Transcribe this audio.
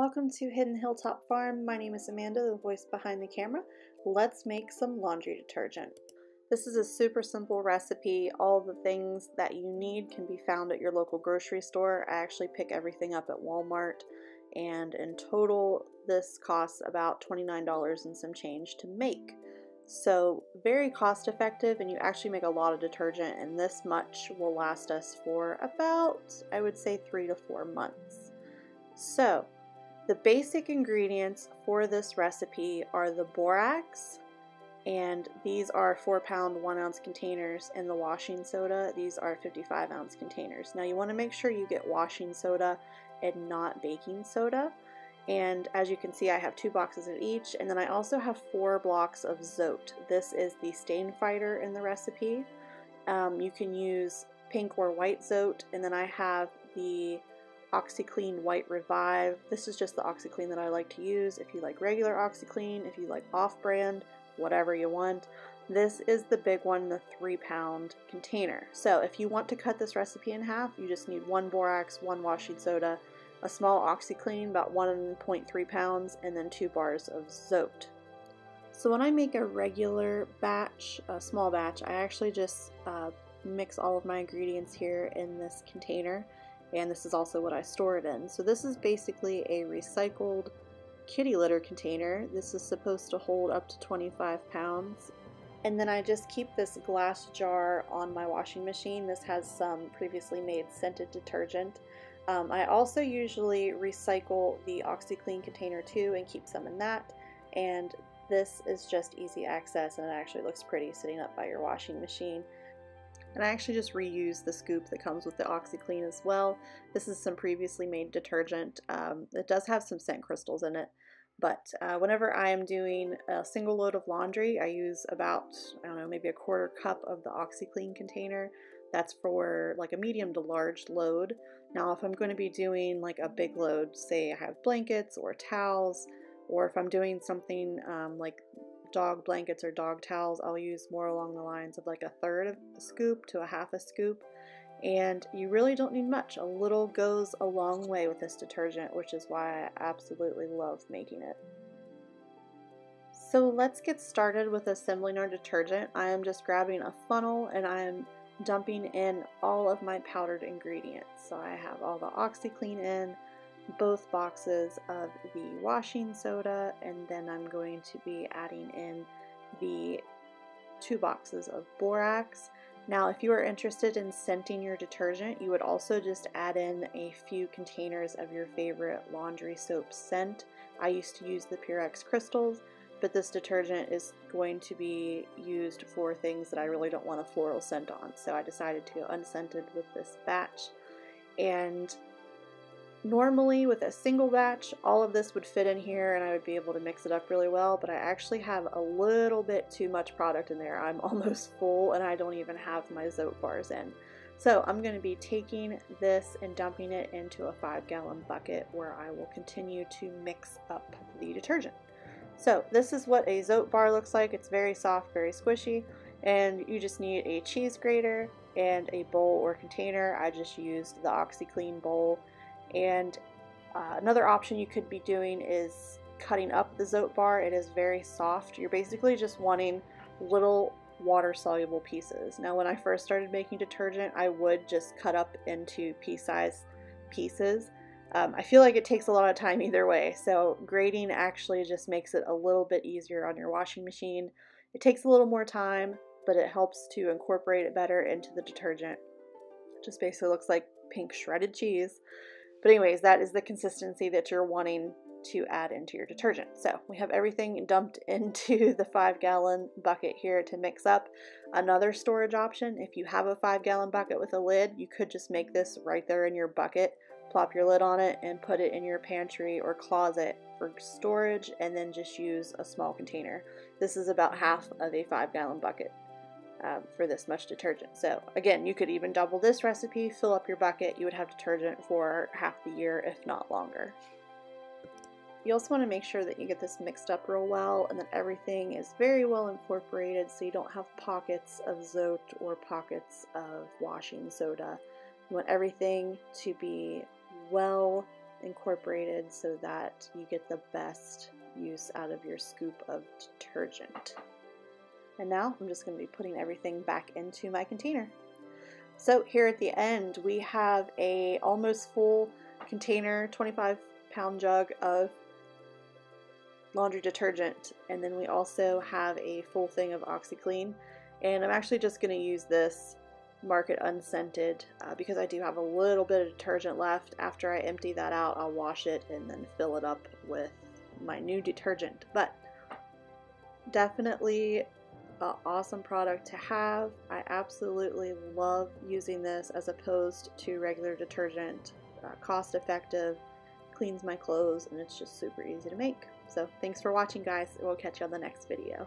Welcome to Hidden Hilltop Farm. My name is Amanda, the voice behind the camera. Let's make some laundry detergent. This is a super simple recipe. All the things that you need can be found at your local grocery store. I actually pick everything up at Walmart, and in total this costs about $29 and some change to make. So very cost effective, and you actually make a lot of detergent, and this much will last us for about, I would say, 3 to 4 months. So the basic ingredients for this recipe are the borax, and these are 4-pound 1-ounce containers, and the washing soda, these are 55-ounce containers. Now you want to make sure you get washing soda and not baking soda, and as you can see I have 2 boxes of each, and then I also have 4 blocks of Zote. This is the stain fighter in the recipe. You can use pink or white Zote, and then I have the OxiClean White Revive. This is just the OxiClean that I like to use. If you like regular OxiClean, if you like off-brand, whatever you want. This is the big one, the 3-pound container. So if you want to cut this recipe in half, you just need 1 borax, 1 washing soda, a small OxiClean, about 1.3 pounds, and then 2 bars of Zote. So when I make a regular batch, a small batch, I actually just mix all of my ingredients here in this container. And this is also what I store it in. So this is basically a recycled kitty litter container. This is supposed to hold up to 25 pounds. And then I just keep this glass jar on my washing machine. This has some previously made scented detergent. I also usually recycle the OxiClean container too and keep some in that. And this is just easy access, and it actually looks pretty sitting up by your washing machine. And I actually just reuse the scoop that comes with the OxiClean as well. This is some previously made detergent. It does have some scent crystals in it, but whenever I am doing a single load of laundry, I use about, I don't know, maybe a 1/4 cup of the OxiClean container. That's for like a medium to large load. Now if I'm going to be doing like a big load, say I have blankets or towels, or if I'm doing something like dog blankets or dog towels, I'll use more along the lines of like a 1/3 of a scoop to a 1/2 a scoop. And you really don't need much. A little goes a long way with this detergent, which is why I absolutely love making it. So let's get started with assembling our detergent. I am just grabbing a funnel and I am dumping in all of my powdered ingredients. So I have all the OxiClean in, both boxes of the washing soda, and then I'm going to be adding in the 2 boxes of borax. Now if you are interested in scenting your detergent, you would also just add in a few containers of your favorite laundry soap scent. I used to use the Purex crystals, but this detergent is going to be used for things that I really don't want a floral scent on, so I decided to go unscented with this batch. And normally with a single batch, all of this would fit in here and I would be able to mix it up really well, but I actually have a little bit too much product in there. I'm almost full and I don't even have my Zote bars in. So I'm going to be taking this and dumping it into a 5-gallon bucket where I will continue to mix up the detergent. So this is what a Zote bar looks like. It's very soft, very squishy, and you just need a cheese grater and a bowl or container. I just used the OxiClean bowl. And another option you could be doing is cutting up the Zote bar. It is very soft. You're basically just wanting little water-soluble pieces. Now when I first started making detergent, I would just cut up into pea-sized pieces. I feel like it takes a lot of time either way, so grating actually just makes it a little bit easier on your washing machine. It takes a little more time, but it helps to incorporate it better into the detergent. It just basically looks like pink shredded cheese. But anyways, that is the consistency that you're wanting to add into your detergent. So we have everything dumped into the 5-gallon bucket here to mix up. Another storage option, if you have a 5-gallon bucket with a lid, you could just make this right there in your bucket, plop your lid on it, and put it in your pantry or closet for storage, and then just use a small container. This is about half of a 5-gallon bucket. For this much detergent. So again, you could even double this recipe, fill up your bucket, you would have detergent for half the year, if not longer. You also want to make sure that you get this mixed up real well and that everything is very well incorporated so you don't have pockets of Zote or pockets of washing soda. You want everything to be well incorporated so that you get the best use out of your scoop of detergent. And now I'm just going to be putting everything back into my container. So here at the end we have a almost full container, 25-pound jug of laundry detergent, and then we also have a full thing of OxiClean, and I'm actually just going to use this Market Unscented because I do have a little bit of detergent left. After I empty that out, I'll wash it and then fill it up with my new detergent. But definitely an awesome product to have. I absolutely love using this as opposed to regular detergent. Cost effective, cleans my clothes, and it's just super easy to make. So thanks for watching, guys. We'll catch you on the next video.